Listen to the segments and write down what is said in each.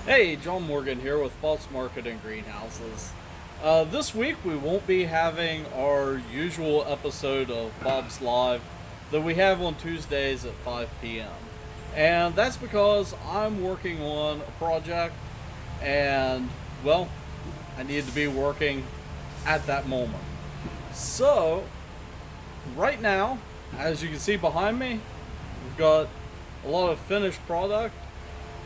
Hey, John Morgan here with Bob's Market and Greenhouses. This week we won't be having our usual episode of Bob's Live that we have on Tuesdays at 5 p.m. And that's because I'm working on a project and, well, I need to be working at that moment. So, right now, as you can see behind me, we've got a lot of finished product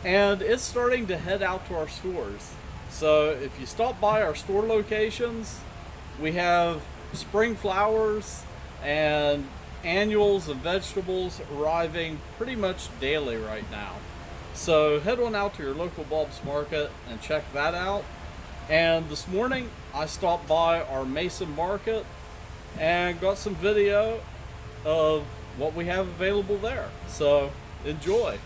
and it's starting to head out to our stores. So if you stop by our store locations, we have spring flowers and annuals and vegetables arriving pretty much daily right now. So head on out to your local Bob's Market and check that out. And this morning I stopped by our Mason Market and got some video of what we have available there. So enjoy.